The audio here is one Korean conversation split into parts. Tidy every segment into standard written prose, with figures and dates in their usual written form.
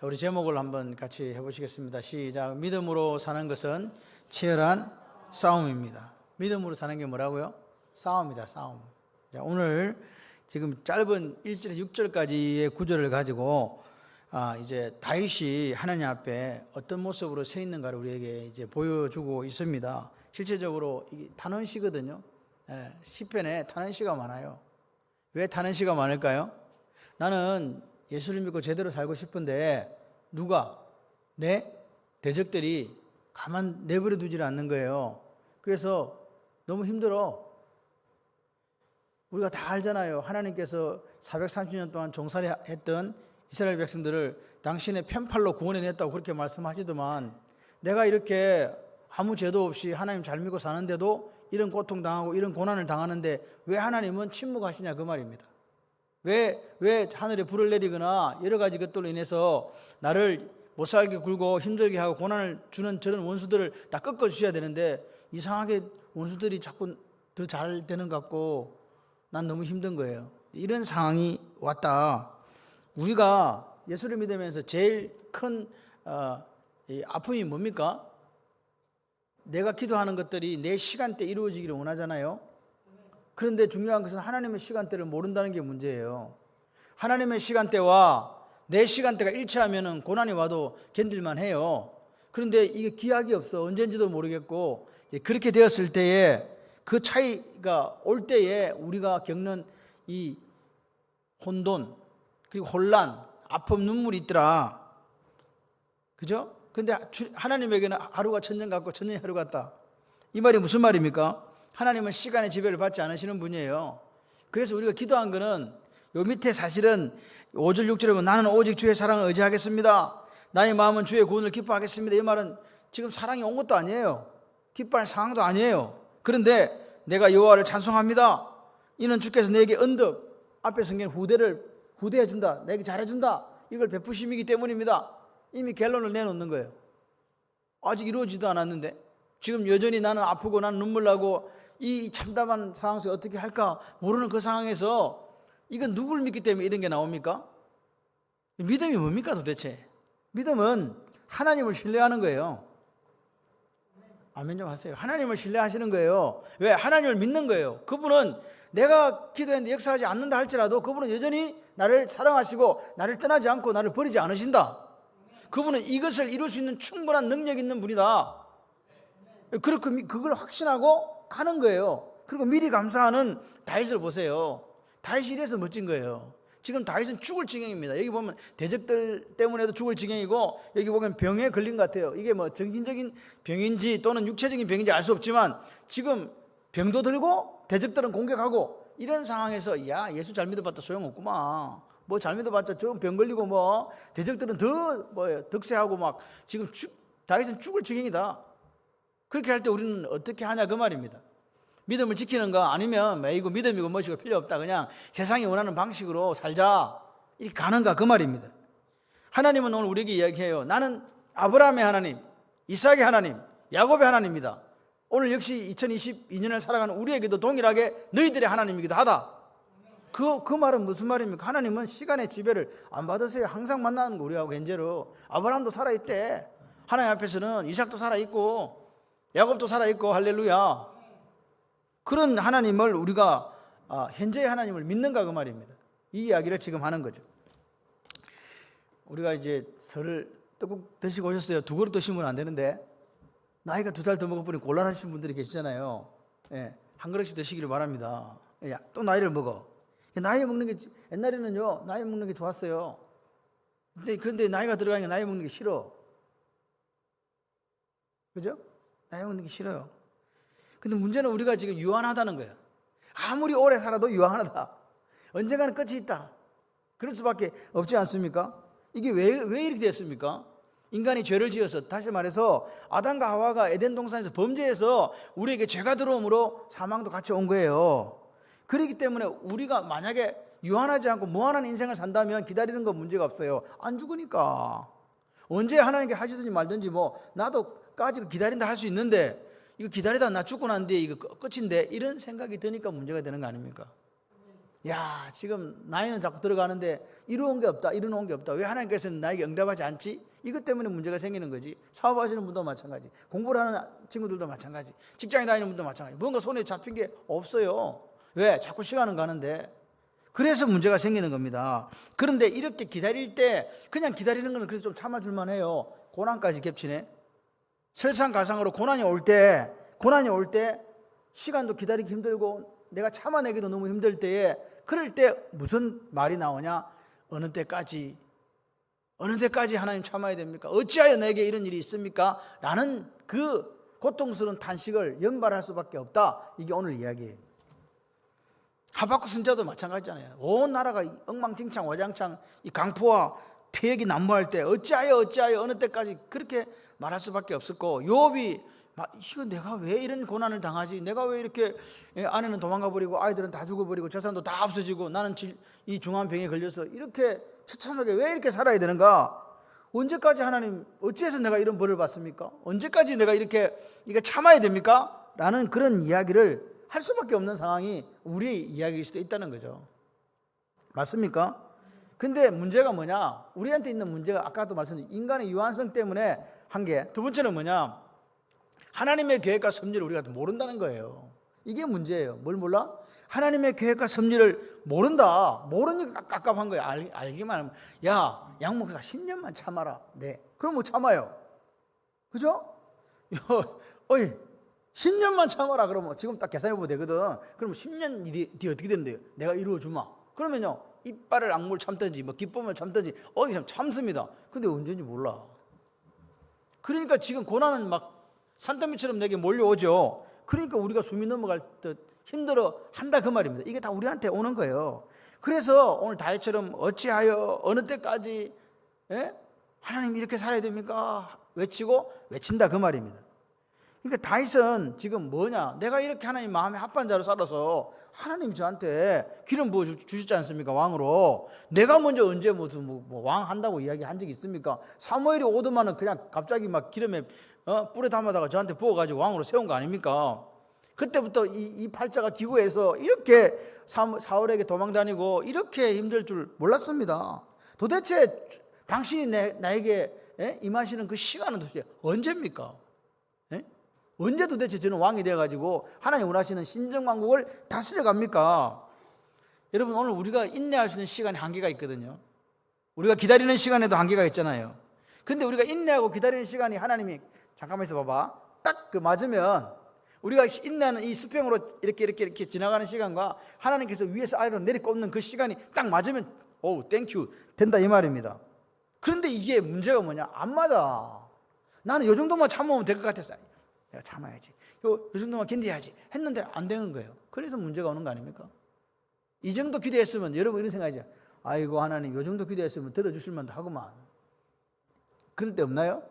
우리 제목을 한번 같이 해보시겠습니다. 시작. 믿음으로 사는 것은 치열한 싸움입니다. 믿음으로 사는 게 뭐라고요? 싸움이다, 싸움. 자, 오늘 지금 짧은 1절에서 6절까지의 구절을 가지고 이제 다윗이 하나님 앞에 어떤 모습으로 서 있는가를 우리에게 이제 보여주고 있습니다. 실제적으로 이게 탄원시거든요. 시편에 탄원시가 많아요. 왜 탄원시가 많을까요? 나는 예수를 믿고 제대로 살고 싶은데 누가 내 대적들이 가만 내버려 두질 않는 거예요. 그래서 너무 힘들어. 우리가 다 알잖아요. 하나님께서 430년 동안 종살이 했던 이스라엘 백성들을 당신의 편팔로 구원해냈다고 그렇게 말씀하시더만, 내가 이렇게 아무 죄도 없이 하나님 잘 믿고 사는데도 이런 고통당하고 이런 고난을 당하는데 왜 하나님은 침묵하시냐 그 말입니다. 왜 하늘에 불을 내리거나 여러 가지 것들로 인해서 나를 못살게 굴고 힘들게 하고 고난을 주는 저런 원수들을 다 꺾어주셔야 되는데 이상하게 원수들이 자꾸 더 잘 되는 것 같고 난 너무 힘든 거예요. 이런 상황이 왔다. 우리가 예수를 믿으면서 제일 큰 아픔이 뭡니까? 내가 기도하는 것들이 내 시간대 이루어지기를 원하잖아요. 그런데 중요한 것은 하나님의 시간대를 모른다는 게 문제예요. 하나님의 시간대와 내 시간대가 일치하면 고난이 와도 견딜만 해요. 그런데 이게 기약이 없어. 언젠지도 모르겠고, 그렇게 되었을 때에 그 차이가 올 때에 우리가 겪는 이 혼돈, 그리고 혼란, 아픔, 눈물이 있더라. 그죠? 근데 하나님에게는 하루가 천년 같고 천년이 하루 같다. 이 말이 무슨 말입니까? 하나님은 시간의 지배를 받지 않으시는 분이에요. 그래서 우리가 기도한 거는 요 밑에 사실은 5절 6절에 보면 나는 오직 주의 사랑을 의지하겠습니다. 나의 마음은 주의 구원을 기뻐하겠습니다. 이 말은 지금 사랑이 온 것도 아니에요. 기뻐할 상황도 아니에요. 그런데 내가 여호와를 찬송합니다. 이는 주께서 내게 언덕, 앞에 성경 후대해 준다. 내게 잘해 준다. 이걸 베푸심이기 때문입니다. 이미 결론을 내놓는 거예요. 아직 이루어지도 않았는데 지금 여전히 나는 아프고 나는 눈물 나고 이 참담한 상황 속에 어떻게 할까 모르는 그 상황에서 이건 누구를 믿기 때문에 이런 게 나옵니까? 믿음이 뭡니까 도대체? 믿음은 하나님을 신뢰하는 거예요. 아멘 좀 하세요. 하나님을 신뢰하시는 거예요. 왜? 하나님을 믿는 거예요. 그분은 내가 기도했는데 역사하지 않는다 할지라도 그분은 여전히 나를 사랑하시고 나를 떠나지 않고 나를 버리지 않으신다. 그분은 이것을 이룰 수 있는 충분한 능력 있는 분이다. 그렇게 그걸 확신하고 가는 거예요. 그리고 미리 감사하는 다윗을 보세요. 다윗이 이래서 멋진 거예요. 지금 다윗은 죽을 지경입니다. 여기 보면 대적들 때문에도 죽을 지경이고 여기 보면 병에 걸린 것 같아요. 이게 뭐 정신적인 병인지 또는 육체적인 병인지 알 수 없지만 지금 병도 들고 대적들은 공격하고 이런 상황에서 야 예수 잘 믿어봤자 소용없구만. 뭐 잘 믿어봤자 저 병 걸리고 뭐 대적들은 더 득세하고 막 지금 다윗은 죽을 지경이다. 그렇게 할 때 우리는 어떻게 하냐 그 말입니다. 믿음을 지키는가 아니면 이거 믿음이고 뭐시고 필요 없다. 그냥 세상이 원하는 방식으로 살자. 이렇게 가는가 그 말입니다. 하나님은 오늘 우리에게 이야기해요. 나는 아브라함의 하나님, 이삭의 하나님, 야곱의 하나님이다. 오늘 역시 2022년을 살아가는 우리에게도 동일하게 너희들의 하나님이기도 하다. 그 말은 무슨 말입니까? 하나님은 시간의 지배를 안 받으세요. 항상 만나는 거 우리하고 현재로. 아브라함도 살아있대. 하나님 앞에서는 이삭도 살아있고 야곱도 살아있고 할렐루야. 그런 하나님을 우리가 현재의 하나님을 믿는가 그 말입니다. 이 이야기를 지금 하는 거죠. 우리가 이제 설을 떡국 드시고 오셨어요. 2그릇 드시면 안 되는데 나이가 2살 더 먹어보니 곤란하신 분들이 계시잖아요. 한 그릇씩 드시기를 바랍니다. 또 나이를 먹어. 나이 먹는 게 옛날에는요 나이 먹는 게 좋았어요. 그런데 나이가 들어가니까 나이 먹는 게 싫어. 그죠? 나이 먹는 게 싫어요. 근데 문제는 우리가 지금 유한하다는 거예요. 아무리 오래 살아도 유한하다. 언젠가는 끝이 있다. 그럴 수밖에 없지 않습니까? 이게 왜 이렇게 됐습니까? 인간이 죄를 지어서, 다시 말해서 아담과 하와가 에덴 동산에서 범죄해서 우리에게 죄가 들어옴으로 사망도 같이 온 거예요. 그렇기 때문에 우리가 만약에 유한하지 않고 무한한 인생을 산다면 기다리는 건 문제가 없어요. 안 죽으니까. 언제 하나님께 하시든지 말든지 뭐 나도 까지 기다린다 할 수 있는데 이거 기다리다가 나 죽고 난 뒤에 이거 끝인데 이런 생각이 드니까 문제가 되는 거 아닙니까? 야, 지금 나이는 자꾸 들어가는데 이루어온 게 없다, 이루어온 게 없다. 왜 하나님께서는 나에게 응답하지 않지? 이것 때문에 문제가 생기는 거지. 사업하시는 분도 마찬가지, 공부를 하는 친구들도 마찬가지, 직장에 다니는 분도 마찬가지. 뭔가 손에 잡힌 게 없어요. 왜? 자꾸 시간은 가는데. 그래서 문제가 생기는 겁니다. 그런데 이렇게 기다릴 때 그냥 기다리는 건 그래도 좀 참아줄만 해요. 고난까지 겹치네. 설상가상으로 고난이 올 때 시간도 기다리기 힘들고 내가 참아내기도 너무 힘들 때에, 그럴 때 무슨 말이 나오냐? 어느 때까지 하나님 참아야 됩니까? 어찌하여 내게 이런 일이 있습니까? 라는 그 고통스러운 탄식을 연발할 수밖에 없다. 이게 오늘 이야기예요. 하박국 선지자도 마찬가지잖아요. 온 나라가 엉망진창 와장창 이 강포와 폐역이 난무할 때 어찌하여 어느 때까지 그렇게 말할 수밖에 없었고, 욥이 이거 내가 왜 이런 고난을 당하지? 내가 왜 이렇게 아내는 도망가 버리고 아이들은 다 죽어버리고 재산도 다 없어지고 나는 이 중한 병에 걸려서 이렇게 처참하게 왜 이렇게 살아야 되는가? 언제까지 하나님, 어찌해서 내가 이런 벌을 받습니까? 언제까지 내가 이렇게 참아야 됩니까? 라는 그런 이야기를 할 수밖에 없는 상황이 우리의 이야기일 수도 있다는 거죠. 맞습니까? 근데 문제가 뭐냐? 우리한테 있는 문제가 아까도 말씀드린 인간의 유한성 때문에 한 게, 두 번째는 뭐냐? 하나님의 계획과 섭리를 우리가 모른다는 거예요. 이게 문제예요. 뭘 몰라? 하나님의 계획과 섭리를 모른다. 모르니까 깝깝한 거예요. 알기만 하면, 야, 양 목사 10년만 참아라. 네. 그럼 뭐 참아요? 그죠? 어이, 10년만 참아라. 그러면 지금 딱 계산해보면 되거든. 그럼 10년 뒤에 어떻게 되는데요? 내가 이루어주마. 그러면요, 이빨을 악물 참든지 뭐 기쁨을 참든지 참습니다. 근데 언제인지 몰라. 그러니까 지금 고난은 막 산더미처럼 내게 몰려오죠. 그러니까 우리가 숨이 넘어갈 듯 힘들어 한다, 그 말입니다. 이게 다 우리한테 오는 거예요. 그래서 오늘 다윗처럼 어찌하여 어느 때까지 하나님 이렇게 살아야 됩니까? 외친다, 그 말입니다. 그러니까 다윗은 지금 뭐냐? 내가 이렇게 하나님 마음에 합한 자로 살아서 하나님 저한테 기름 부어 주셨지 않습니까? 왕으로. 내가 먼저 언제 무슨 왕 한다고 이야기한 적이 있습니까? 사무엘이 오더만은 그냥 갑자기 막 기름에 뿔에 담아다가 저한테 부어가지고 왕으로 세운 거 아닙니까? 그때부터 이 팔자가 기구해서 이렇게 사울에게 도망다니고 이렇게 힘들 줄 몰랐습니다. 도대체 당신이 나에게 임하시는 그 시간은 도대체 언제입니까? 언제 도대체 저는 왕이 되어가지고 하나님 원하시는 신정왕국을 다스려 갑니까? 여러분, 오늘 우리가 인내할 수 있는 시간에 한계가 있거든요. 우리가 기다리는 시간에도 한계가 있잖아요. 근데 우리가 인내하고 기다리는 시간이 하나님이 잠깐만 있어 봐봐, 딱 그 맞으면 우리가 인내하는 이 수평으로 이렇게 지나가는 시간과 하나님께서 위에서 아래로 내리꽂는 그 시간이 딱 맞으면 오우 땡큐 된다, 이 말입니다. 그런데 이게 문제가 뭐냐? 안 맞아. 나는 요 정도만 참으면 될 것 같았어. 내가 참아야지, 요 정도만 견뎌야지 했는데 안 되는 거예요. 그래서 문제가 오는 거 아닙니까? 이 정도 기도했으면 여러분 이런 생각이죠. 아이고 하나님, 요 정도 기도했으면 들어주실 만도 하구만. 그럴 때 없나요?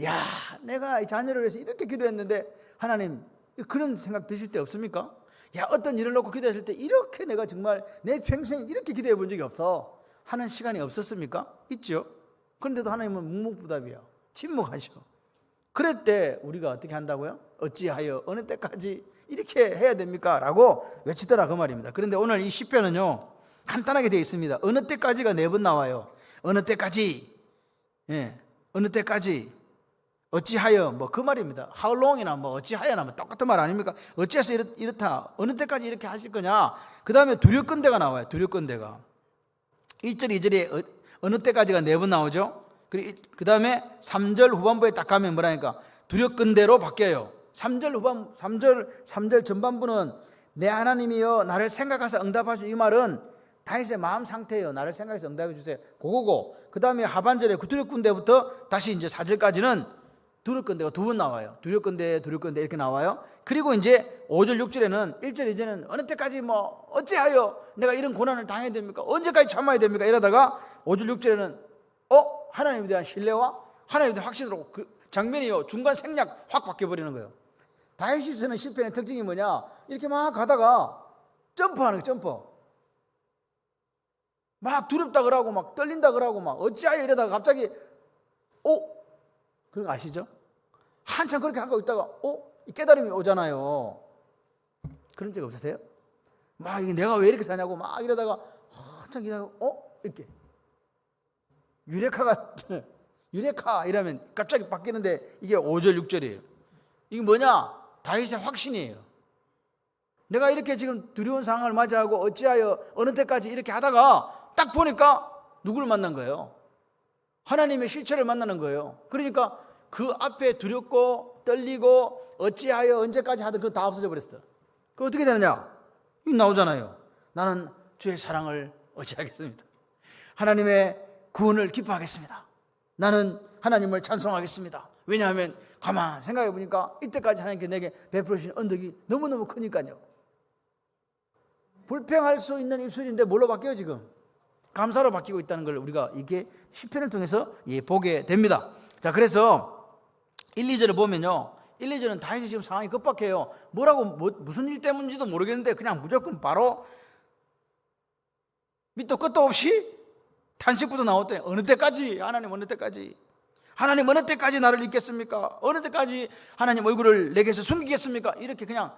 야, 내가 이 자녀를 위해서 이렇게 기도했는데 하나님, 그런 생각 드실 때 없습니까? 야, 어떤 일을 놓고 기도했을 때 이렇게 내가 정말 내 평생에 이렇게 기도해 본 적이 없어 하는 시간이 없었습니까? 있죠. 그런데도 하나님은 묵묵부답이야. 침묵하셔. 그럴 때 우리가 어떻게 한다고요? 어찌하여 어느 때까지 이렇게 해야 됩니까? 라고 외치더라, 그 말입니다. 그런데 오늘 이 시편은요, 간단하게 되어 있습니다. 어느 때까지가 4번 나와요. 어느 때까지, 어느 때까지, 어찌하여, 그 말입니다. How long이나 어찌하여나 똑같은 말 아닙니까? 어찌해서 이렇다, 어느 때까지 이렇게 하실 거냐? 그 다음에 두렵건대가 나와요. 두렵건대가 1절 2절에 어느 때까지가 4번 나오죠. 그 다음에 3절 후반부에 딱 가면 뭐라니까? 두렵건대로 바뀌어요. 3절 전반부는 내 하나님이여 나를 생각하사 응답하시오, 이 말은 다윗의 마음 상태예요. 나를 생각해서 응답해 주세요, 그거고, 그 다음에 하반절에 그 두렵건대부터 다시 이제 4절까지는 두렵건대가 2번 나와요. 두렵건대 이렇게 나와요. 그리고 이제 5절 6절에는 1절 2절은 어느 때까지 어찌하여 내가 이런 고난을 당해야 됩니까? 언제까지 참아야 됩니까? 이러다가 5절 6절에는 하나님에 대한 신뢰와 하나님에 대한 확신으로 그 장면이요, 중간 생략 확 바뀌어버리는 거예요. 다윗이 쓰는 시편의 특징이 뭐냐? 이렇게 막 가다가 점프하는 거예요. 점프. 막 두렵다 그러고 막 떨린다 그러고 막 어찌하여 이러다가 갑자기 그런 거 아시죠? 한참 그렇게 하고 있다가 이 깨달음이 오잖아요. 그런 적 없으세요? 막 이게 내가 왜 이렇게 사냐고 막 이러다가 한참 기다리고 이렇게 유레카 이러면 갑자기 바뀌는데 이게 5절 6절이에요. 이게 뭐냐? 다윗의 확신이에요. 내가 이렇게 지금 두려운 상황을 맞이하고 어찌하여 어느 때까지 이렇게 하다가 딱 보니까 누구를 만난 거예요? 하나님의 실체를 만나는 거예요. 그러니까 그 앞에 두렵고 떨리고 어찌하여 언제까지 하든 그거 다 없어져 버렸어. 그 어떻게 되느냐? 이거 나오잖아요. 나는 주의 사랑을 어찌하겠습니다. 하나님의 구원을 기뻐하겠습니다. 나는 하나님을 찬송하겠습니다. 왜냐하면 가만 생각해 보니까 이때까지 하나님께 내게 베풀으신 언덕이 너무너무 크니까요. 불평할 수 있는 입술인데 뭘로 바뀌어요 지금? 감사로 바뀌고 있다는 걸 우리가 이게 시편을 통해서 보게 됩니다. 자, 그래서 1, 2절을 보면요, 1, 2절은 다윗이 지금 상황이 급박해요. 무슨 일 때문인지도 모르겠는데 그냥 무조건 바로 밑도 끝도 없이 탄식부터 나왔더니 어느 때까지? 하나님 어느 때까지? 하나님 어느 때까지 나를 잊겠습니까? 어느 때까지 하나님 얼굴을 내게서 숨기겠습니까? 이렇게 그냥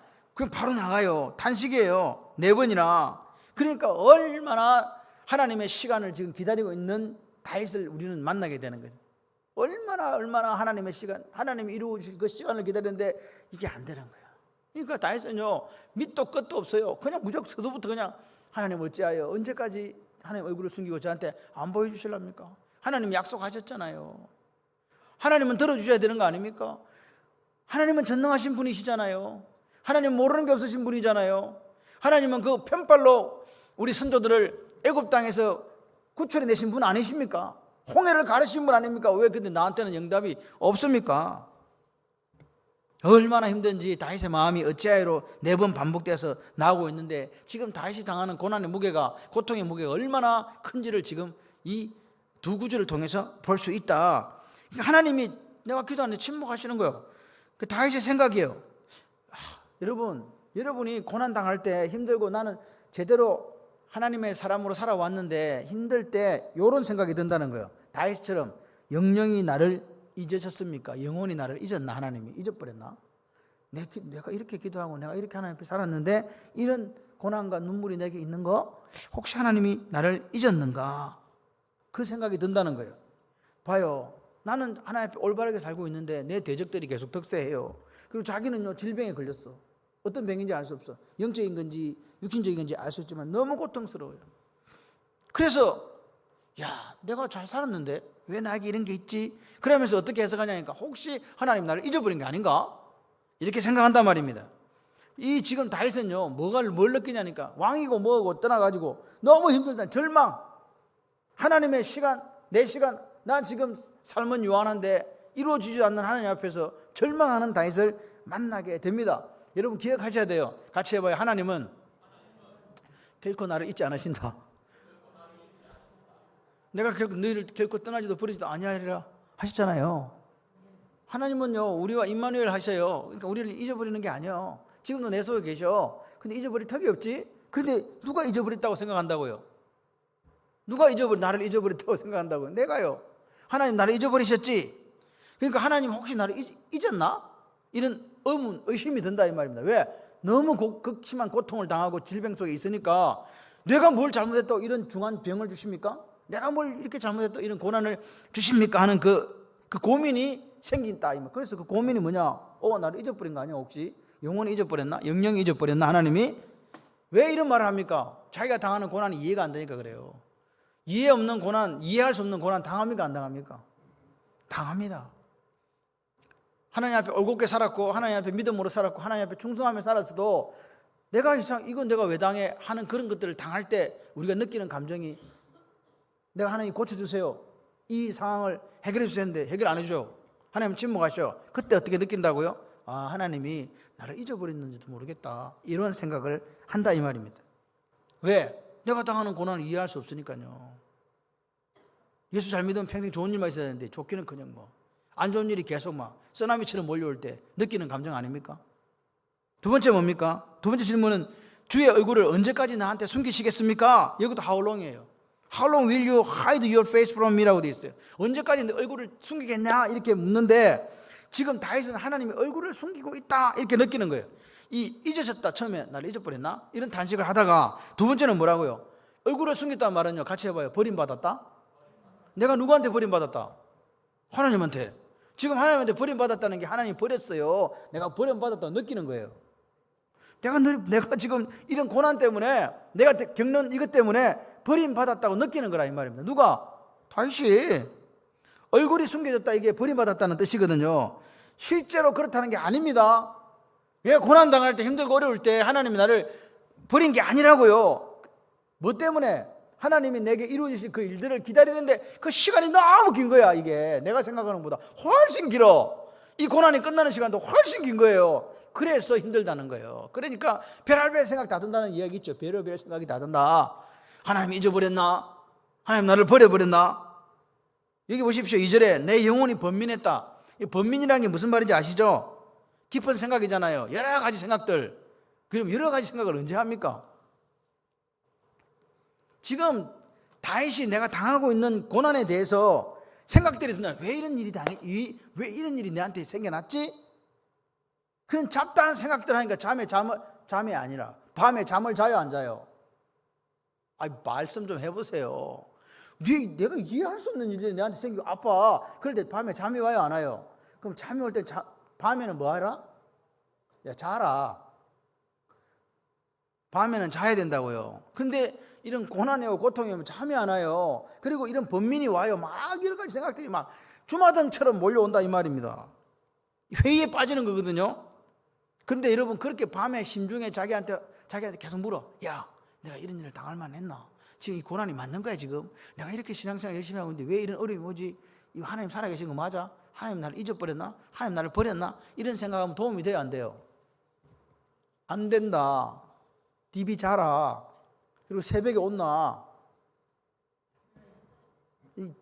바로 나가요. 탄식이에요. 4번이나. 그러니까 얼마나 하나님의 시간을 지금 기다리고 있는 다윗을 우리는 만나게 되는 거죠. 얼마나 하나님의 시간, 하나님이 이루어질 그 시간을 기다리는데 이게 안 되는 거예요. 그러니까 다윗은요, 밑도 끝도 없어요. 그냥 무조건 서두부터 그냥 하나님 어찌하여 언제까지 하나님 얼굴을 숨기고 저한테 안 보여주실랍니까? 하나님 약속하셨잖아요. 하나님은 들어주셔야 되는 거 아닙니까? 하나님은 전능하신 분이시잖아요. 하나님 모르는 게 없으신 분이잖아요. 하나님은 그 편팔로 우리 선조들을 애굽 땅에서 구출해 내신 분 아니십니까? 홍해를 가르신 분 아닙니까? 왜 근데 나한테는 응답이 없습니까? 얼마나 힘든지 다윗의 마음이 어찌하여로 4번 반복돼서 나오고 있는데 지금 다윗이 당하는 고난의 무게가, 고통의 무게가 얼마나 큰지를 지금 이 두 구절을 통해서 볼 수 있다. 하나님이 내가 기도하는데 침묵하시는 거예요. 그 다윗의 생각이에요. 여러분이 고난 당할 때 힘들고 나는 제대로 하나님의 사람으로 살아왔는데 힘들 때 이런 생각이 든다는 거예요. 다윗처럼 영영이 나를 잊으셨습니까? 영원히 나를 잊었나? 하나님이 잊어버렸나? 내가 이렇게 기도하고 내가 이렇게 하나님 앞에 살았는데 이런 고난과 눈물이 내게 있는 거 혹시 하나님이 나를 잊었는가? 그 생각이 든다는 거예요. 봐요. 나는 하나님 앞에 올바르게 살고 있는데 내 대적들이 계속 득세해요. 그리고 자기는요, 질병에 걸렸어. 어떤 병인지 알 수 없어. 영적인 건지 육신적인 건지 알 수 있지만 너무 고통스러워요. 그래서 내가 잘 살았는데 왜 나에게 이런 게 있지? 그러면서 어떻게 해석하냐니까 혹시 하나님 나를 잊어버린 게 아닌가? 이렇게 생각한단 말입니다. 이 지금 다윗은요, 뭘 느끼냐니까 왕이고 뭐고 떠나가지고 너무 힘들다. 절망. 하나님의 시간, 내 시간, 난 지금 삶은 요한한데 이루어지지 않는 하나님 앞에서 절망하는 다윗을 만나게 됩니다. 여러분 기억하셔야 돼요. 같이 해봐요. 하나님은 결코 나를 잊지 않으신다. 내가 너희를 결코 떠나지도 버리지도 아니하리라 하셨잖아요. 하나님은요, 우리와 임마누엘 하셔요. 그러니까 우리를 잊어버리는 게 아니에요. 지금도 내 속에 계셔. 근데 잊어버릴 턱이 없지. 그런데 누가 잊어버렸다고 생각한다고요? 나를 잊어버렸다고 생각한다고요? 내가요. 하나님 나를 잊어버리셨지. 그러니까 하나님 혹시 나를 잊었나? 이런 의심이 든다 이 말입니다. 왜? 너무 극심한 고통을 당하고 질병 속에 있으니까 내가 뭘 잘못했다고 이런 중한 병을 주십니까? 내가 뭘 이렇게 잘못했다고 이런 고난을 주십니까? 하는 그 고민이 생긴다. 그래서 그 고민이 뭐냐? 나를 잊어버린 거 아니야 혹시? 영원히 잊어버렸나? 영영이 잊어버렸나? 하나님이 왜 이런 말을 합니까? 자기가 당하는 고난이 이해가 안 되니까 그래요. 이해할 수 없는 고난 당합니까? 안 당합니까? 당합니다. 하나님 앞에 올곧게 살았고 하나님 앞에 믿음으로 살았고 하나님 앞에 충성하며 살았어도 이건 내가 왜 당해? 하는 그런 것들을 당할 때 우리가 느끼는 감정이 내가 하나님 고쳐주세요. 이 상황을 해결해 주셨는데 해결 안 해줘요. 하나님 침묵하셔. 그때 어떻게 느낀다고요? 하나님이 나를 잊어버렸는지도 모르겠다. 이런 생각을 한다 이 말입니다. 왜? 내가 당하는 고난을 이해할 수 없으니까요. 예수 잘 믿으면 평생 좋은 일만 있어야 되는데 좋기는 안 좋은 일이 계속 쓰나미처럼 몰려올 때 느끼는 감정 아닙니까? 두 번째 뭡니까? 두 번째 질문은 주의 얼굴을 언제까지 나한테 숨기시겠습니까? 여기도 how long이에요. How long will you hide your face from me? 라고 되어 있어요. 언제까지 내 얼굴을 숨기겠냐? 이렇게 묻는데 지금 다윗은 하나님의 얼굴을 숨기고 있다 이렇게 느끼는 거예요. 잊으셨다, 처음에 나를 잊어버렸나? 이런 단식을 하다가 두 번째는 뭐라고요? 얼굴을 숨겼다는 말은요, 같이 해봐요. 버림받았다? 내가 누구한테 버림받았다? 하나님한테. 지금 하나님한테 버림받았다는 게 하나님이 버렸어요. 내가 버림받았다고 느끼는 거예요. 내가 지금 이런 고난 때문에, 내가 겪는 이것 때문에 버림받았다고 느끼는 거라 이 말입니다. 누가? 다윗이. 얼굴이 숨겨졌다, 이게 버림받았다는 뜻이거든요. 실제로 그렇다는 게 아닙니다. 왜 고난당할 때, 힘들고 어려울 때 하나님이 나를 버린 게 아니라고요. 뭐 때문에? 하나님이 내게 이루어지실 그 일들을 기다리는데 그 시간이 너무 긴 거야. 이게 내가 생각하는 것보다 훨씬 길어. 이 고난이 끝나는 시간도 훨씬 긴 거예요. 그래서 힘들다는 거예요. 그러니까 별의별 생각 다 든다는 이야기 있죠. 별의별 생각이 다 든다. 하나님 잊어버렸나? 하나님 나를 버려버렸나? 여기 보십시오. 2절에 내 영혼이 번민했다. 이 번민이라는 게 무슨 말인지 아시죠? 깊은 생각이잖아요. 여러 가지 생각들. 그럼 여러 가지 생각을 언제 합니까? 지금 다윗이 내가 당하고 있는 고난에 대해서 생각들이 든다. 왜 이런 일이 내한테 생겨났지? 그런 잡다한 생각들 하니까 잠이 아니라 밤에 잠을 자요, 안 자요? 말씀 좀 해보세요. 내가 이해할 수 없는 일이 내한테 생기고 아파. 그럴 때 밤에 잠이 와요, 안 와요? 그럼 잠이 올 때 밤에는 뭐 하라? 야, 자라. 밤에는 자야 된다고요. 근데 이런 고난이 오고 고통이 오면 잠이 안 와요. 그리고 이런 번민이 와요. 막 여러 가지 생각들이 막 주마등처럼 몰려온다 이 말입니다. 회의에 빠지는 거거든요. 그런데 여러분, 그렇게 밤에 심중에 자기한테 계속 물어. 야, 내가 이런 일을 당할 만했나? 지금 이 고난이 맞는 거야 지금? 내가 이렇게 신앙생활 열심히 하고 있는데 왜 이런 어려움이 오지? 이거 하나님 살아계신 거 맞아? 하나님 나를 잊어버렸나? 하나님 나를 버렸나? 이런 생각하면 도움이 돼요, 안 돼요? 안 된다. 디비 자라. 그리고 새벽에 온나.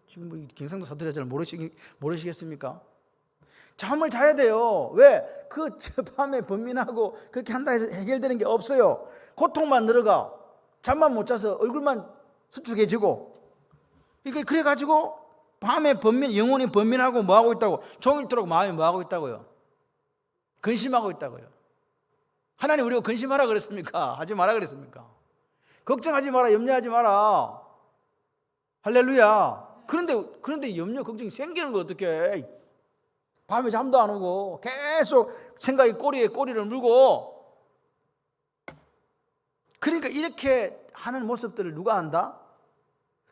지금 뭐 경상도 사투리 잘 모르시겠습니까? 잠을 자야 돼요. 왜? 그 밤에 번민하고 그렇게 한다 해서 해결되는 게 없어요. 고통만 늘어가. 잠만 못 자서 얼굴만 수축해지고. 그러니까 그래가지고 밤에 영혼이 번민하고 뭐하고 있다고? 종일토록 마음이 뭐하고 있다고요? 근심하고 있다고요. 하나님 우리가 근심하라 그랬습니까? 하지 마라 그랬습니까? 걱정하지 마라, 염려하지 마라. 할렐루야. 그런데 염려, 걱정이 생기는 거 어떡해? 밤에 잠도 안 오고 계속 생각이 꼬리에 꼬리를 물고. 그러니까 이렇게 하는 모습들을 누가 안다?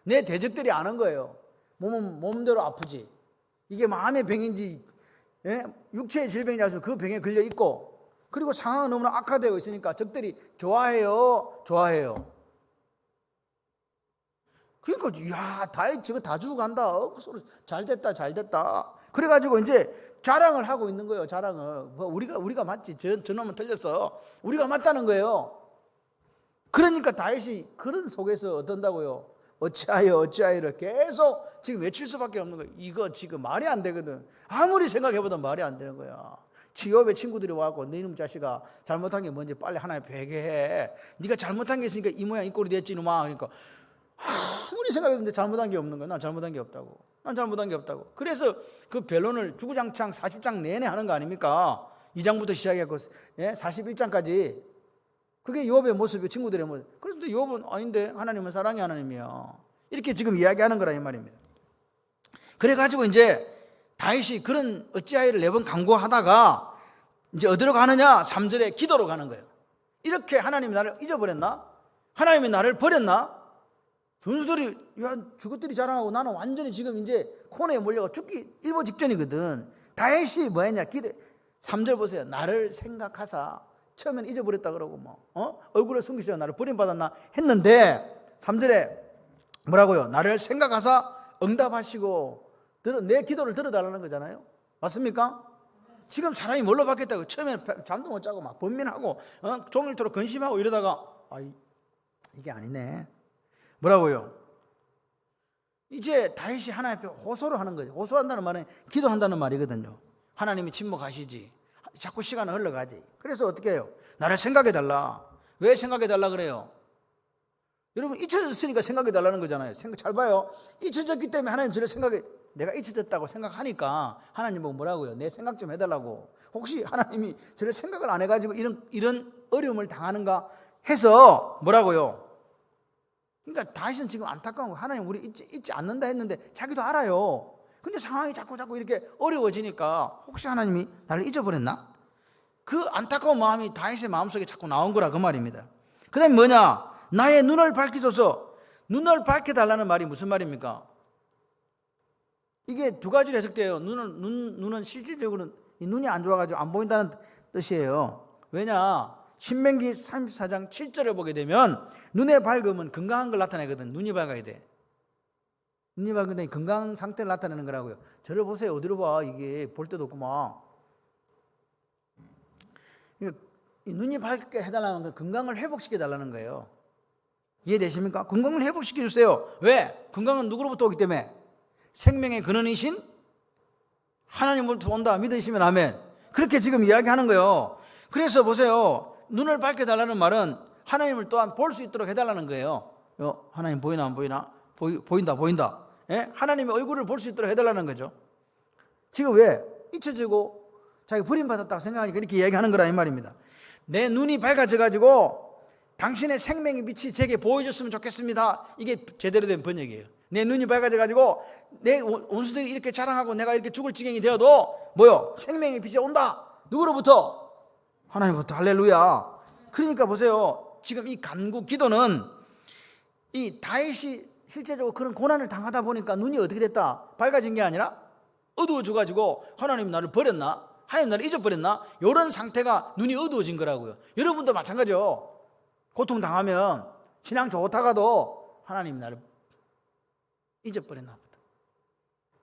내 대적들이 아는 거예요. 몸은 몸대로 아프지. 이게 마음의 병인지 육체의 질병인지 알수 그 병에 걸려 있고, 그리고 상황은 너무나 악화되어 있으니까 적들이 좋아해요. 그러니까 야, 다윗 저거 다 주고 간다. 잘 됐다. 그래가지고 이제 자랑을 하고 있는 거예요. 자랑을. 우리가 맞지. 저놈은 틀렸어. 우리가 맞다는 거예요. 그러니까 다윗이 그런 속에서 어떤다고요? 어찌하여를 계속 지금 외칠 수밖에 없는 거예요. 이거 지금 말이 안 되거든. 아무리 생각해보다 말이 안 되는 거야. 옆에 친구들이 와갖고 너 이놈 자식아, 잘못한 게 뭔지 빨리 하나님 회개해. 네가 잘못한 게 있으니까 이 모양 이 꼴이 됐지 이놈아. 그러니까 아무리 생각해도 잘못한 게 없는 거야. 난 잘못한 게 없다고. 그래서 그 변론을 주구장창 40장 내내 하는 거 아닙니까? 2장부터 시작해서 41장까지. 그게 욥의 모습이에요. 친구들의 모습. 그런데 욥은 아닌데 하나님은 사랑의 하나님이야. 이렇게 지금 이야기하는 거라 이 말입니다. 그래가지고 이제 다윗이 그런 어찌하여를 4번 간구하다가 이제 어디로 가느냐? 3절에 기도로 가는 거예요. 이렇게 하나님이 나를 잊어버렸나? 하나님이 나를 버렸나? 전수들이 저것들이 자랑하고 나는 완전히 지금 이제 코너에 몰려가 죽기 일보 직전이거든. 다윗이 뭐 했냐? 3절 보세요. 나를 생각하사. 처음엔 잊어버렸다 그러고 얼굴을 숨기시고 나를 버림받았나 했는데 3절에 뭐라고요? 나를 생각하사 응답하시고 내 기도를 들어달라는 거잖아요. 맞습니까? 지금 사람이 뭘로 바뀌었다고? 처음에는 잠도 못 자고 막 번민하고 종일토록 근심하고 이러다가 이게 아니네. 뭐라고요? 이제 다윗이 하나님 앞에 호소를 하는 거죠. 호소한다는 말은 기도한다는 말이거든요. 하나님이 침묵하시지. 자꾸 시간은 흘러가지. 그래서 어떻게 해요? 나를 생각해달라. 왜 생각해달라 그래요? 여러분 잊혀졌으니까 생각해달라는 거잖아요. 잘 봐요. 잊혀졌기 때문에 하나님 저를 내가 잊혀졌다고 생각하니까 하나님 보고 뭐라고요? 내 생각 좀 해달라고. 혹시 하나님이 저를 생각을 안 해가지고 이런 어려움을 당하는가 해서 뭐라고요? 그러니까 다윗은 지금 안타까운 거, 하나님 우리 잊지 않는다 했는데 자기도 알아요. 근데 상황이 자꾸 이렇게 어려워지니까 혹시 하나님이 나를 잊어버렸나? 그 안타까운 마음이 다윗의 마음속에 자꾸 나온 거라 그 말입니다. 그 다음에 뭐냐? 나의 눈을 밝히소서. 눈을 밝혀달라는 말이 무슨 말입니까? 이게 두 가지로 해석돼요. 눈은 실질적으로는 눈이 안 좋아가지고 안 보인다는 뜻이에요. 왜냐? 신명기 34장 7절을 보게 되면 눈의 밝음은 건강한 걸 나타내거든. 눈이 밝아야 돼. 눈이 밝은데 건강 상태를 나타내는 거라고요. 저를 보세요. 어디로 봐. 이게 볼 데도 없고 막. 눈이 밝게 해달라는 건 건강을 회복시켜달라는 거예요. 이해되십니까? 건강을 회복시켜주세요. 왜? 건강은 누구로부터 오기 때문에? 생명의 근원이신 하나님으로부터 온다. 믿으시면 아멘. 그렇게 지금 이야기하는 거예요. 그래서 보세요. 눈을 밝혀달라는 말은 하나님을 또한 볼 수 있도록 해달라는 거예요. 하나님 보이나 안 보이나? 보인다. 예? 하나님의 얼굴을 볼 수 있도록 해달라는 거죠. 지금 왜? 잊혀지고 자기 버림받았다고 생각하니까 이렇게 이야기하는 거라 이 말입니다. 내 눈이 밝아져가지고 당신의 생명의 빛이 제게 보여줬으면 좋겠습니다. 이게 제대로 된 번역이에요. 내 눈이 밝아져가지고 내 원수들이 이렇게 자랑하고 내가 이렇게 죽을 지경이 되어도 뭐요? 생명의 빛이 온다. 누구로부터? 하나님부터. 할렐루야. 그러니까 보세요. 지금 이 간구 기도는 이 다윗이 실제적으로 그런 고난을 당하다 보니까 눈이 어떻게 됐다? 밝아진 게 아니라 어두워져가지고 하나님 나를 버렸나? 하나님 나를 잊어버렸나? 이런 상태가 눈이 어두워진 거라고요. 여러분도 마찬가지요. 고통당하면 신앙 좋다가도 하나님 나를 잊어버렸나 보다.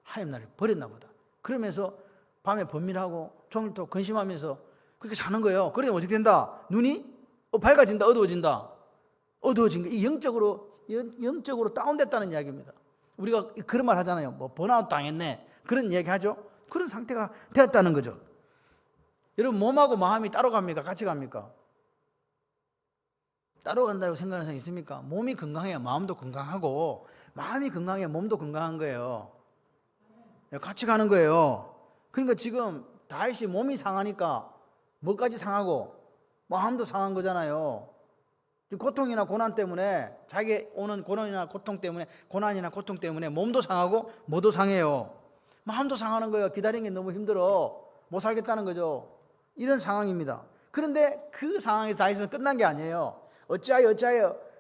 하나님 나를 버렸나 보다. 그러면서 밤에 번민하고 종일토록 근심하면서 그렇게 사는 거예요. 그러면 어떻게 된다? 눈이 밝아진다, 어두워진다. 어두워진 거. 이 영적으로 다운됐다는 이야기입니다. 우리가 그런 말 하잖아요. 뭐 번아웃 당했네. 그런 이야기 하죠. 그런 상태가 되었다는 거죠. 여러분 몸하고 마음이 따로 갑니까? 같이 갑니까? 따로 간다고 생각하는 사람 있습니까? 몸이 건강해야 마음도 건강하고 마음이 건강해야 몸도 건강한 거예요. 같이 가는 거예요. 그러니까 지금 다윗이 몸이 상하니까 뭐까지 상하고 마음도 상한 거잖아요. 고통이나 고난 때문에 자기 오는 고난이나 고통 때문에 몸도 상하고 뭐도 상해요. 마음도 상하는 거예요. 기다리는 게 너무 힘들어. 못 살겠다는 거죠. 이런 상황입니다. 그런데 그 상황에서 다윗은 끝난 게 아니에요. 어찌하여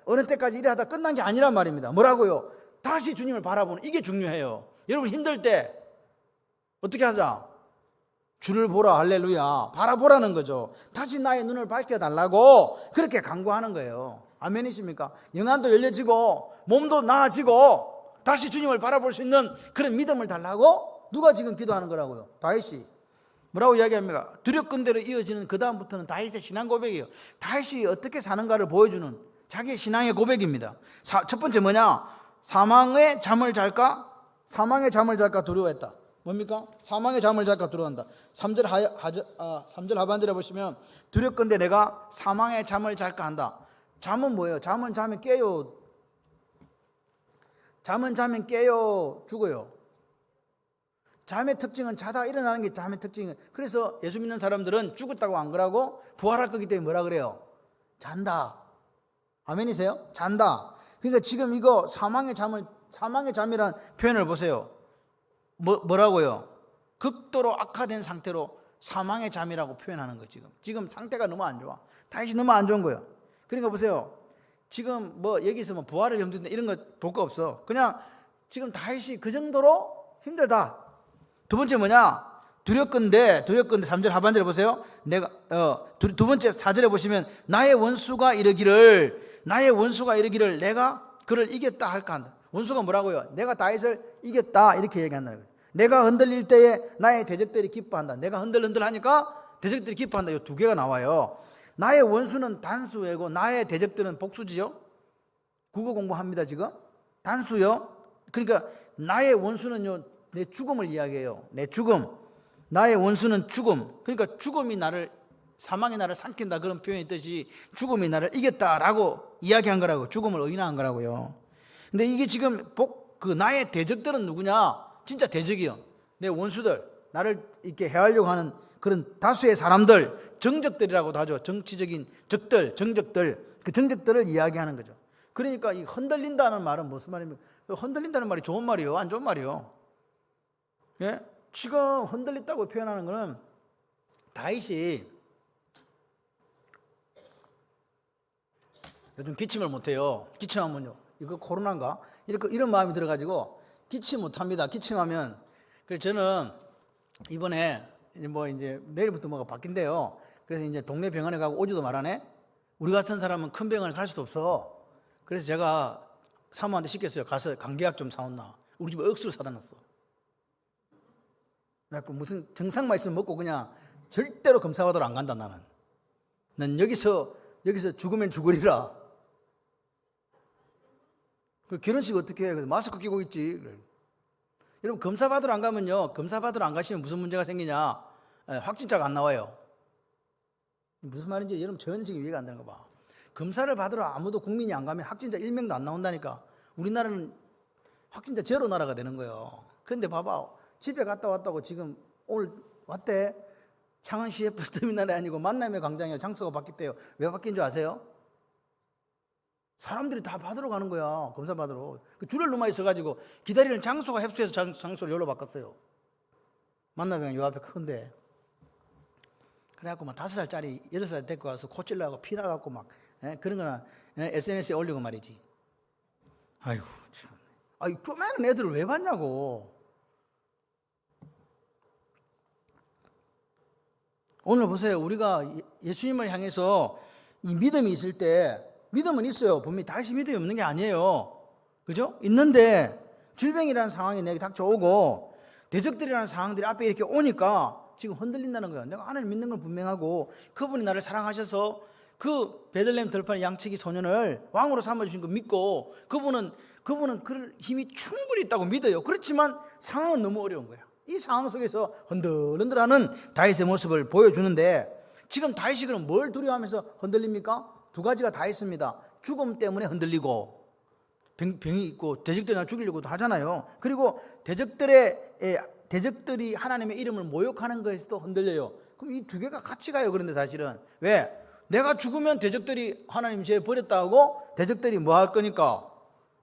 어느 때까지 이래 하다 끝난 게 아니란 말입니다. 뭐라고요? 다시 주님을 바라보는 이게 중요해요. 여러분 힘들 때 어떻게 하자? 주를 보라. 할렐루야. 바라보라는 거죠. 다시 나의 눈을 밝혀달라고 그렇게 간구하는 거예요. 아멘이십니까? 영안도 열려지고 몸도 나아지고 다시 주님을 바라볼 수 있는 그런 믿음을 달라고 누가 지금 기도하는 거라고요? 다윗이. 뭐라고 이야기합니까? 두렵건대로 이어지는 그 다음부터는 다윗의 신앙 고백이에요. 다윗이 어떻게 사는가를 보여주는 자기의 신앙의 고백입니다. 첫 번째 뭐냐? 사망의 잠을 잘까? 사망의 잠을 잘까 두려워했다. 뭡니까? 사망의 잠을 잘까 두려워한다. 3절 하반절에 보시면 두렵건대 내가 사망의 잠을 잘까 한다. 잠은 뭐예요? 잠은 자면 깨요. 잠은 자면 깨요. 죽어요. 잠의 특징은 자다가 일어나는 게 잠의 특징이에요. 그래서 예수 믿는 사람들은 죽었다고 안 그러고 부활할 거기 때문에 뭐라 그래요? 잔다. 아멘이세요? 잔다. 그러니까 지금 이거 사망의 잠이라는 표현을 보세요. 뭐라고요? 극도로 악화된 상태로 사망의 잠이라고 표현하는 거예요. 지금 상태가 너무 안 좋아. 다윗이 너무 안 좋은 거예요. 그러니까 보세요. 지금 뭐 여기서 뭐 부활을 염두인다 이런 거 볼 거 없어. 그냥 지금 다윗이 그 정도로 힘들다. 두 번째 뭐냐? 두렵건대 3절 하반절에 보세요. 내가 두 번째 4절에 보시면 나의 원수가 이르기를 내가 그를 이겼다 할까 한다. 원수가 뭐라고요? 내가 다윗을 이겼다 이렇게 얘기한다는 거예요. 내가 흔들릴 때에 나의 대적들이 기뻐한다. 내가 흔들하니까 대적들이 기뻐한다. 이 두 개가 나와요. 나의 원수는 단수이고 나의 대적들은 복수지요. 국어 공부합니다 지금. 단수요. 그러니까 나의 원수는요 내 죽음을 이야기해요. 내 죽음. 나의 원수는 죽음. 그러니까 죽음이 사망이 나를 삼킨다 그런 표현이 있듯이 죽음이 나를 이겼다라고 이야기한 거라고. 죽음을 의인화한 거라고요. 근데 이게 지금 나의 대적들은 누구냐? 진짜 대적이요. 내 원수들, 나를 이렇게 해하려고 하는 그런 다수의 사람들, 정적들이라고도 하죠. 정치적인 적들, 정적들, 그 정적들을 이야기하는 거죠. 그러니까 이 흔들린다는 말은 무슨 말입니까? 흔들린다는 말이 좋은 말이요, 안 좋은 말이요? 예? 지금 흔들렸다고 표현하는 것은 다윗이 요즘 기침을 못해요. 기침하면요, 이거 코로나인가? 이런 마음이 들어가지고 기침 못합니다. 기침하면. 그래서 저는 이번에 이제 내일부터 뭐가 바뀐대요. 그래서 이제 동네 병원에 가고 오지도 말하네. 우리 같은 사람은 큰 병원에 갈 수도 없어. 그래서 제가 사모한테 시켰어요. 가서 감기약 좀 사온나. 우리 집에 억수로 사다 놨어. 그래갖고 무슨 증상만 있으면 먹고 그냥 절대로 검사받으러 안 간다. 난 여기서 죽으면 죽으리라. 그 결혼식 어떻게 해? 마스크 끼고 있지. 여러분, 검사 받으러 안 가면요, 검사 받으러 안 가시면 무슨 문제가 생기냐? 확진자가 안 나와요. 무슨 말인지 여러분 전혀 이해가 안 되는 거 봐. 검사를 받으러 아무도 국민이 안 가면 확진자 1명도 안 나온다니까. 우리나라는 확진자 제로 나라가 되는 거예요. 근데 봐봐, 집에 갔다 왔다고 지금 오늘 왔대. 창원 CF 터미널이 아니고 만남의 광장에 장소가 바뀌었대요. 왜 바뀐 줄 아세요? 사람들이 다 받으러 가는 거야. 검사 받으러. 그 줄을 너무 많이 서가지고 기다리는 장소가 협소해서 장소를 여기로 바꿨어요. 만나면 요 앞에 큰데. 그래갖고 막 5살짜리 8살 데리고 와서 코 찔러갖고 피 나갖고 막 그런 거나 SNS에 올리고 말이지. 아이고 참. 아이 쪼매는 애들을 왜 봤냐고. 오늘 보세요. 우리가 예수님을 향해서 이 믿음이 있을 때, 믿음은 있어요. 분명히 다시 믿음이 없는 게 아니에요. 그죠? 있는데 질병이라는 상황이 내게 닥쳐오고 대적들이라는 상황들이 앞에 이렇게 오니까 지금 흔들린다는 거예요. 내가 하나님 믿는 건 분명하고 그분이 나를 사랑하셔서 그 베들레헴 들판의 양치기 소년을 왕으로 삼아주신 거 믿고 그분은 그 힘이 충분히 있다고 믿어요. 그렇지만 상황은 너무 어려운 거예요. 이 상황 속에서 흔들흔들하는 다윗의 모습을 보여주는데, 지금 다윗이 그럼 뭘 두려워하면서 흔들립니까? 2가지가 다 있습니다. 죽음 때문에 흔들리고, 병이 있고 대적들이 날 죽이려고도 하잖아요. 그리고 대적들이 하나님의 이름을 모욕하는 것에서도 흔들려요. 그럼 이 2개가 같이 가요. 그런데 사실은 왜? 내가 죽으면 대적들이 하나님 죄 버렸다고 대적들이 뭐 할 거니까?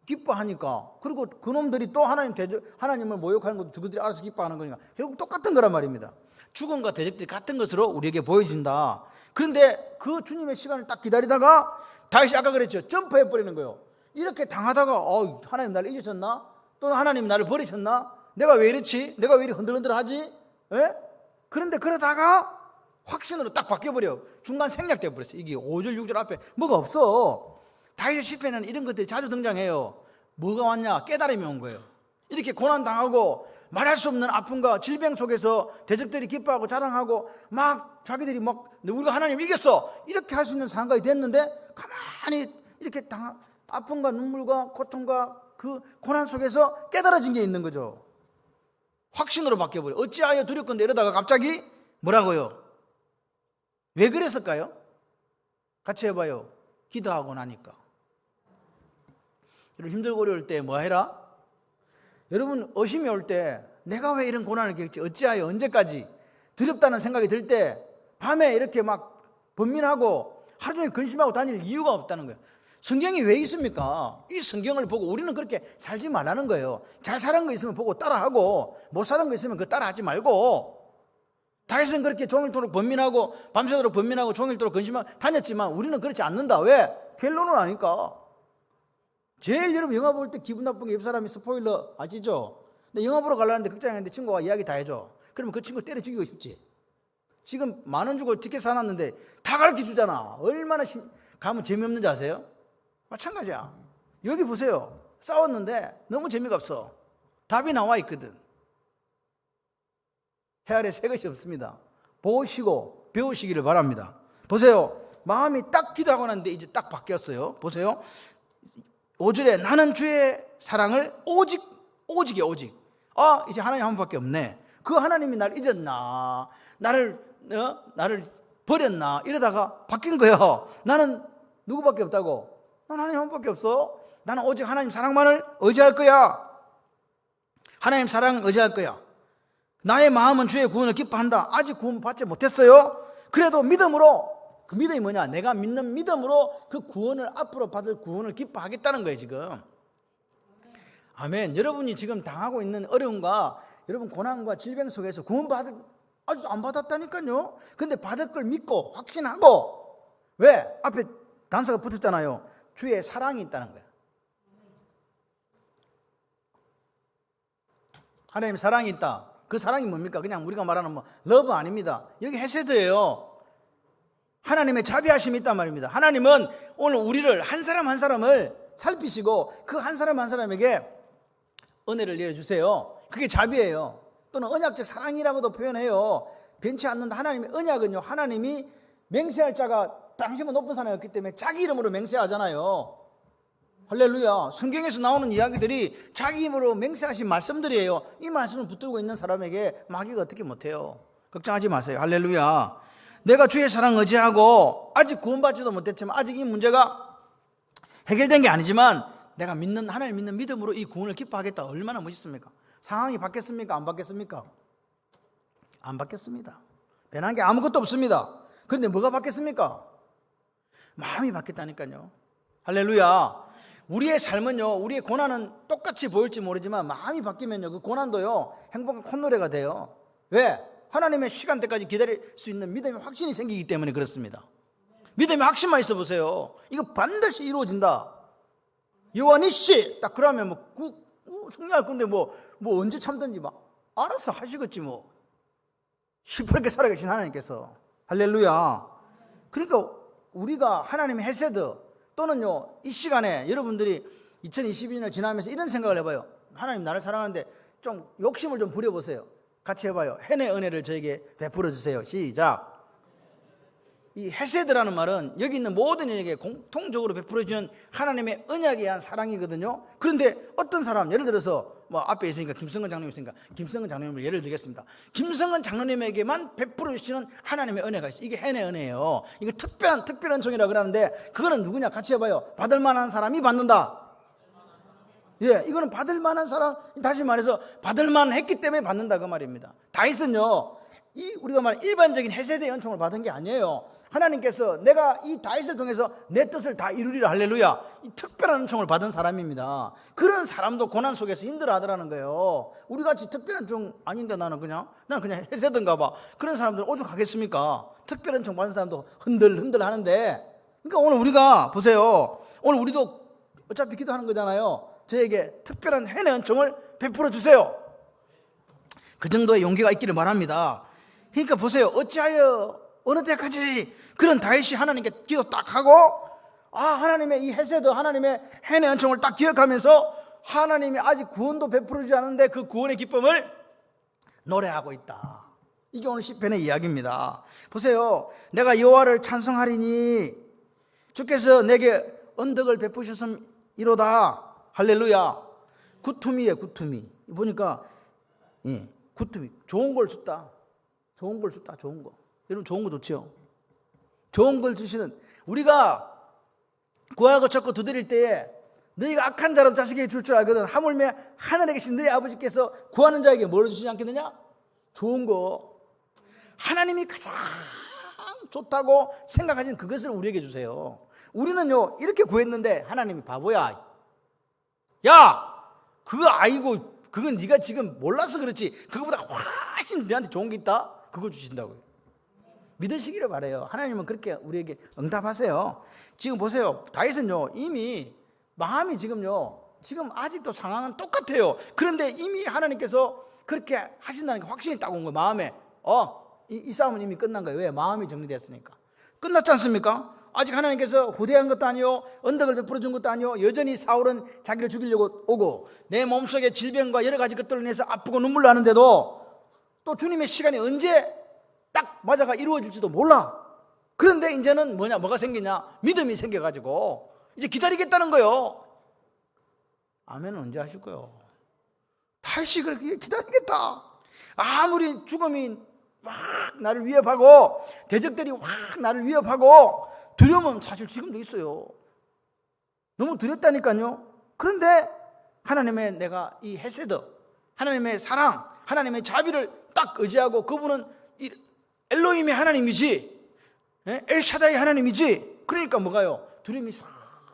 기뻐하니까. 그리고 그놈들이 또 하나님을 모욕하는 것도 그들이 알아서 기뻐하는 거니까 결국 똑같은 거란 말입니다. 죽음과 대적들이 같은 것으로 우리에게 보여진다. 그런데 그 주님의 시간을 딱 기다리다가 다윗이 아까 그랬죠. 점프해 버리는 거예요. 이렇게 당하다가 하나님 나를 잊으셨나? 또는 하나님 나를 버리셨나? 내가 왜 이렇지? 내가 왜 이렇게 흔들흔들하지? 예? 그런데 그러다가 확신으로 딱 바뀌어버려. 중간 생략돼 버렸어요. 이게 5절 6절 앞에 뭐가 없어. 다윗의 시편에는 이런 것들이 자주 등장해요. 뭐가 왔냐? 깨달음이 온 거예요. 이렇게 고난당하고 말할 수 없는 아픔과 질병 속에서 대적들이 기뻐하고 자랑하고 막 자기들이 막 우리가 하나님 이겼어 이렇게 할 수 있는 상황이 됐는데 가만히 이렇게 아픔과 눈물과 고통과 그 고난 속에서 깨달아진 게 있는 거죠. 확신으로 바뀌어버려. 어찌하여 두렵건대 이러다가 갑자기 뭐라고요? 왜 그랬을까요? 같이 해봐요. 기도하고 나니까. 여러분 힘들고 어려울 때 뭐 해라? 여러분 의심이 올 때 내가 왜 이런 고난을 겪지? 어찌하여 언제까지? 두렵다는 생각이 들 때 밤에 이렇게 막 번민하고 하루 종일 근심하고 다닐 이유가 없다는 거예요. 성경이 왜 있습니까? 이 성경을 보고 우리는 그렇게 살지 말라는 거예요. 잘 사는 거 있으면 보고 따라하고 못 사는 거 있으면 그거 따라하지 말고. 다윗은 그렇게 종일토록 번민하고 밤새도록 번민하고 종일토록 근심하고 다녔지만 우리는 그렇지 않는다. 왜? 결론은 아니까. 제일 여러분 영화 볼 때 기분 나쁜 게 옆 사람이 스포일러 아시죠? 근데 영화 보러 가려는데 극장에 갔는데 친구가 이야기 다 해줘. 그러면 그 친구 때려 죽이고 싶지. 지금 10,000원 주고 티켓 사놨는데 다 가르쳐 주잖아. 얼마나 가면 재미없는지 아세요? 마찬가지야. 여기 보세요. 싸웠는데 너무 재미가 없어. 답이 나와 있거든. 해 아래 새 것이 없습니다. 보시고 배우시기를 바랍니다. 보세요. 마음이 딱 기도하고 났는데 이제 딱 바뀌었어요. 보세요. 5절에 나는 주의 사랑을 오직이야 오직. 이제 하나님 한 분밖에 없네. 그 하나님이 날 잊었나? 나를 버렸나? 이러다가 바뀐 거예요. 나는 누구밖에 없다고? 난 하나님 한 분밖에 없어. 나는 오직 하나님 사랑만을 의지할 거야. 하나님 사랑 의지할 거야. 나의 마음은 주의 구원을 기뻐한다. 아직 구원 받지 못했어요. 그래도 믿음으로, 그 믿음이 뭐냐? 내가 믿는 믿음으로 그 구원을, 앞으로 받을 구원을 기뻐하겠다는 거예요, 지금. 아멘. 여러분이 지금 당하고 있는 어려움과 여러분 고난과 질병 속에서 구원 아직도 안 받았다니까요. 근데 받을 걸 믿고 확신하고, 왜? 앞에 단서가 붙었잖아요. 주의 사랑이 있다는 거예요. 하나님 사랑이 있다. 그 사랑이 뭡니까? 그냥 우리가 말하는 러브 아닙니다. 여기 헤세드예요. 하나님의 자비하심이 있단 말입니다. 하나님은 오늘 우리를 한 사람 한 사람을 살피시고 그 한 사람 한 사람에게 은혜를 내려주세요. 그게 자비예요. 또는 언약적 사랑이라고도 표현해요. 변치 않는다. 하나님의 언약은요, 하나님이 맹세할 자가 당신은 높은 사람이었기 때문에 자기 이름으로 맹세하잖아요. 할렐루야. 성경에서 나오는 이야기들이 자기 힘으로 맹세하신 말씀들이에요. 이 말씀을 붙들고 있는 사람에게 마귀가 어떻게 못해요. 걱정하지 마세요. 할렐루야. 내가 주의 사랑 의지하고 아직 구원받지도 못했지만, 아직 이 문제가 해결된 게 아니지만 내가 믿는, 하나님 믿는 믿음으로 이 구원을 기뻐하겠다. 얼마나 멋있습니까? 상황이 바뀌었습니까? 안 바뀌었습니까? 안 바뀌었습니다. 변한 게 아무것도 없습니다. 그런데 뭐가 바뀌었습니까? 마음이 바뀌었다니까요. 할렐루야. 우리의 삶은요, 우리의 고난은 똑같이 보일지 모르지만 마음이 바뀌면요, 그 고난도요 행복한 콧노래가 돼요. 왜? 하나님의 시간대까지 기다릴 수 있는 믿음의 확신이 생기기 때문에 그렇습니다. 믿음의 확신만 있어 보세요. 이거 반드시 이루어진다. 요한이씨 딱 그러면 승리할 건데 언제 참든지 알아서 하시겠지 시퍼렇게 살아계신 하나님께서. 할렐루야. 그러니까 우리가 하나님의 헤세드 또는요, 이 시간에 여러분들이 2022년을 지나면서 이런 생각을 해봐요. 하나님 나를 사랑하는데 좀 욕심을 좀 부려보세요. 같이 해봐요. 헨의 은혜를 저에게 베풀어 주세요. 시작. 이 헤세드라는 말은 여기 있는 모든 이에게 공통적으로 베풀어 주는 하나님의 언약에 대한 사랑이거든요. 그런데 어떤 사람, 예를 들어서 앞에 있으니까 김성근 장로님 있으니까 김성근 장로님을 예를 들겠습니다. 김성근 장로님에게만 베풀어 주시는 하나님의 은혜가 있어요. 이게 헨의 은혜예요. 이거 특별한 종이라 그러는데, 그거는 누구냐? 같이 해봐요. 받을 만한 사람이 받는다. 예, 이거는 받을 만한 사람, 다시 말해서 받을 만했기 때문에 받는다 그 말입니다. 다윗은요, 우리가 말하는 일반적인 헤세드의 은총을 받은 게 아니에요. 하나님께서 내가 이 다윗을 통해서 내 뜻을 다 이루리라. 할렐루야. 이 특별한 은총을 받은 사람입니다. 그런 사람도 고난 속에서 힘들어하더라는 거예요. 우리같이 특별한 은총 아닌데 나는 그냥 헤세드인가 봐. 그런 사람들은 오죽하겠습니까? 특별한 은총 받은 사람도 흔들 하는데, 그러니까 오늘 우리가 보세요. 오늘 우리도 어차피 기도하는 거잖아요. 저에게 특별한 헨의 은총을 베풀어 주세요. 그 정도의 용기가 있기를 바랍니다. 그러니까 보세요. 어찌하여 어느 때까지 그런 다윗이 하나님께 기도 딱 하고, 하나님의 이 헤세드, 하나님의 헨의 은총을 딱 기억하면서 하나님이 아직 구원도 베풀어 주지 않았는데 그 구원의 기쁨을 노래하고 있다. 이게 오늘 시편의 이야기입니다. 보세요. 내가 여호와를 찬송하리니 주께서 내게 언덕을 베푸셨음이로다. 할렐루야. 굿투미예요. 굿투미. 보니까 굿투미, 좋은 걸 줬다. 좋은 걸 줬다. 좋은 거. 여러분 좋은 거 좋죠? 좋은 걸 주시는, 우리가 구하고 찾고 두드릴 때에 너희가 악한 자라도 자식에게 줄 줄 알거든. 하물며 하늘에 계신 너희 아버지께서 구하는 자에게 뭘 주시지 않겠느냐? 좋은 거. 하나님이 가장 좋다고 생각하시는 그것을 우리에게 주세요. 우리는요, 이렇게 구했는데 하나님이 바보야. 야, 그거 아니고 그건 네가 지금 몰라서 그렇지. 그거보다 훨씬 너한테 좋은 게 있다. 그거 주신다고요. 믿으시기를 바라요. 하나님은 그렇게 우리에게 응답하세요. 지금 보세요. 다윗은요, 이미 마음이 지금 아직도 상황은 똑같아요. 그런데 이미 하나님께서 그렇게 하신다는 게 확신이 딱 온 거예요. 마음에. 이 싸움은 이미 끝난 거예요. 왜? 마음이 정리됐으니까. 끝났지 않습니까? 아직 하나님께서 후대한 것도 아니요, 언덕을 베풀어 준 것도 아니요, 여전히 사울은 자기를 죽이려고 오고 내 몸속에 질병과 여러 가지 것들로 인해서 아프고 눈물 나는데도 또 주님의 시간이 언제 딱 맞아가 이루어질지도 몰라. 그런데 이제는 뭐가 생기냐? 믿음이 생겨가지고 이제 기다리겠다는 거예요. 아멘은 언제 하실 거예요? 다시 그렇게 기다리겠다. 아무리 죽음이 막 나를 위협하고 대적들이 막 나를 위협하고 두려움은 사실 지금도 있어요. 너무 두렵다니까요. 그런데 하나님의 내가 이 헤세드, 하나님의 사랑, 하나님의 자비를 딱 의지하고 그분은 엘로힘의 하나님이지, 엘샤다의 하나님이지. 그러니까 뭐가요? 두려움이 싹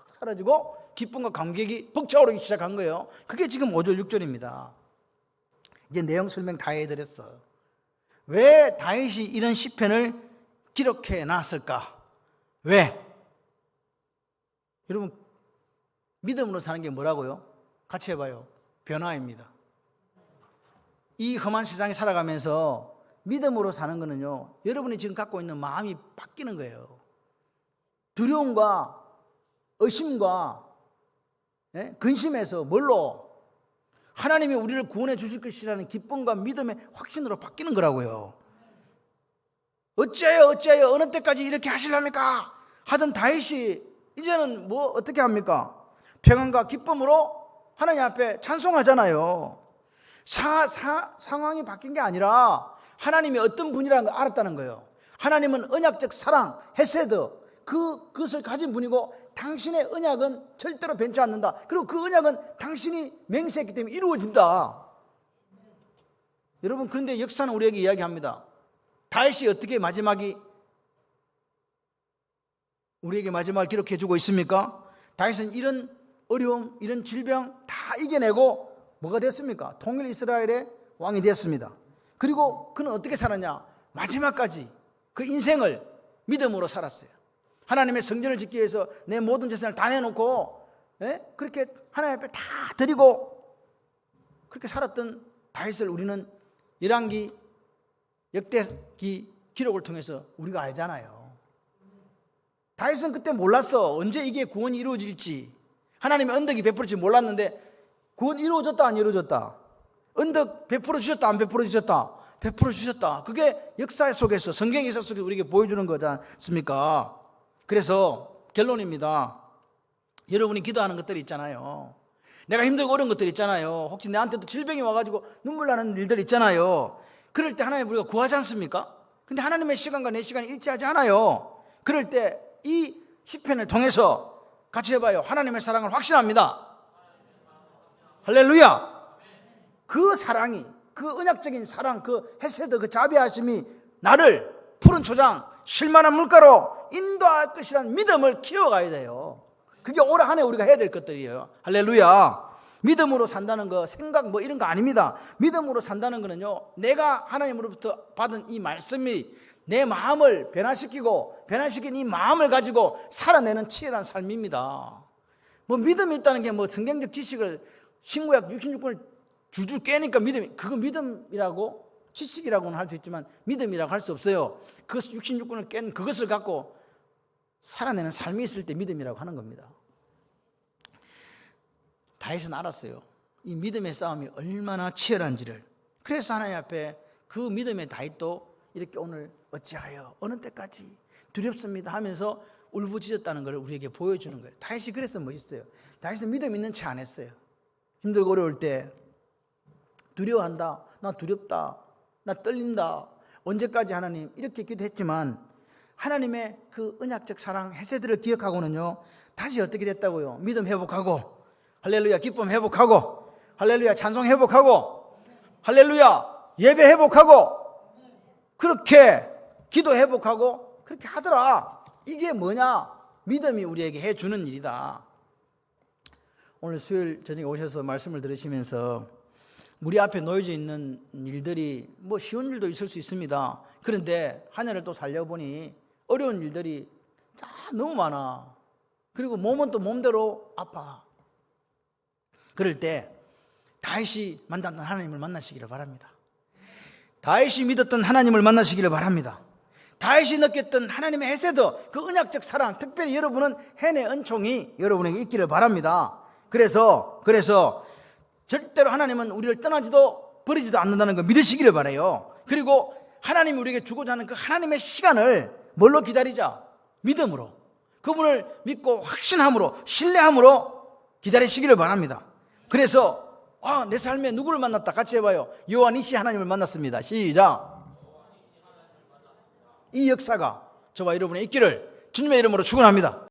사라지고 기쁨과 감격이 벅차오르기 시작한 거예요. 그게 지금 5절 6절입니다. 이제 내용 설명 다 해드렸어. 왜 다윗이 이런 시편을 기록해 놨을까? 왜? 여러분, 믿음으로 사는 게 뭐라고요? 같이 해봐요. 변화입니다. 이 험한 세상에 살아가면서 믿음으로 사는 거는요, 여러분이 지금 갖고 있는 마음이 바뀌는 거예요. 두려움과 의심과 근심에서 뭘로? 하나님이 우리를 구원해 주실 것이라는 기쁨과 믿음의 확신으로 바뀌는 거라고요. 어찌하여 어느 때까지 이렇게 하시렵니까? 하던 다윗이 이제는 뭐 어떻게 합니까? 평안과 기쁨으로 하나님 앞에 찬송하잖아요. 상황이 바뀐 게 아니라 하나님이 어떤 분이라는 걸 알았다는 거예요. 하나님은 언약적 사랑, 헤세드, 그것을 가진 분이고 당신의 언약은 절대로 변치 않는다. 그리고 그 언약은 당신이 맹세했기 때문에 이루어진다. 여러분, 그런데 역사는 우리에게 이야기합니다. 다윗이 어떻게 우리에게 마지막을 기록해 주고 있습니까? 다윗은 이런 어려움, 이런 질병 다 이겨내고 뭐가 됐습니까? 통일 이스라엘의 왕이 됐습니다. 그리고 그는 어떻게 살았냐? 마지막까지 그 인생을 믿음으로 살았어요. 하나님의 성전을 짓기 위해서 내 모든 재산을 다 내놓고 그렇게 하나님 앞에 다 드리고 그렇게 살았던 다윗을 우리는 열왕기, 역대기 기록을 통해서 우리가 알잖아요. 다윗은 그때 몰랐어. 언제 이게 구원이 이루어질지, 하나님의 언덕이 베풀어질지 몰랐는데 구원이 이루어졌다 안 이루어졌다? 언덕 베풀어 주셨다 안 베풀어 주셨다? 베풀어 주셨다. 그게 역사 속에서, 성경 역사 속에서 우리에게 보여주는 거지 않습니까? 그래서 결론입니다. 여러분이 기도하는 것들이 있잖아요. 내가 힘들고 어려운 것들이 있잖아요. 혹시 내한테도 질병이 와가지고 눈물 나는 일들 있잖아요. 그럴 때 하나님 우리가 구하지 않습니까? 근데 하나님의 시간과 내 시간이 일치하지 않아요. 그럴 때 이 시편을 통해서 같이 해봐요. 하나님의 사랑을 확신합니다. 할렐루야. 그 사랑이, 그 언약적인 사랑, 그 헤세드, 그 자비하심이 나를 푸른 초장, 쉴만한 물가로 인도할 것이라는 믿음을 키워가야 돼요. 그게 올 한 해 우리가 해야 될 것들이에요. 할렐루야. 믿음으로 산다는 거, 생각 뭐 이런 거 아닙니다. 믿음으로 산다는 거는요, 내가 하나님으로부터 받은 이 말씀이 내 마음을 변화시킨 이 마음을 가지고 살아내는 치열한 삶입니다. 뭐 믿음이 있다는 게 뭐 성경적 지식을 신구약 66권을 줄줄 깨니까 그거 믿음이라고, 지식이라고는 할 수 있지만 믿음이라고 할 수 없어요. 그 66권을 깬 그것을 갖고 살아내는 삶이 있을 때 믿음이라고 하는 겁니다. 다윗은 알았어요. 이 믿음의 싸움이 얼마나 치열한지를. 그래서 하나님 앞에 그 믿음의 다윗도 이렇게 오늘 어찌하여 어느 때까지 두렵습니다 하면서 울부짖었다는 걸 우리에게 보여주는 거예요. 다윗이 그래서 멋있어요. 다윗은 믿음 있는 채 안 했어요. 힘들고 어려울 때 두려워한다, 나 두렵다, 나 떨린다, 언제까지 하나님, 이렇게 기도했지만 하나님의 그 언약적 사랑, 헤세드를 기억하고는요, 다시 어떻게 됐다고요? 믿음 회복하고, 할렐루야, 기쁨 회복하고, 할렐루야, 찬송 회복하고, 할렐루야, 예배 회복하고, 그렇게 기도 회복하고 그렇게 하더라. 이게 뭐냐? 믿음이 우리에게 해주는 일이다. 오늘 수요일 저녁에 오셔서 말씀을 들으시면서 우리 앞에 놓여져 있는 일들이 뭐 쉬운 일도 있을 수 있습니다. 그런데 한 해를 또 살려보니 어려운 일들이 너무 많아. 그리고 몸은 또 몸대로 아파. 그럴 때 다윗이 만났던 하나님을 만나시기를 바랍니다. 다윗이 믿었던 하나님을 만나시기를 바랍니다. 다윗이 느꼈던 하나님의 헤세드, 그 언약적 사랑, 특별히 여러분은 해내 은총이 여러분에게 있기를 바랍니다. 그래서 절대로 하나님은 우리를 떠나지도 버리지도 않는다는 걸 믿으시기를 바라요. 그리고 하나님이 우리에게 주고자 하는 그 하나님의 시간을 뭘로 기다리자? 믿음으로. 그분을 믿고 확신함으로, 신뢰함으로 기다리시기를 바랍니다. 그래서 내 삶에 누구를 만났다? 같이 해봐요. 요한이시 하나님을 만났습니다. 시작. 이 역사가 저와 여러분의 있기를 주님의 이름으로 축원합니다.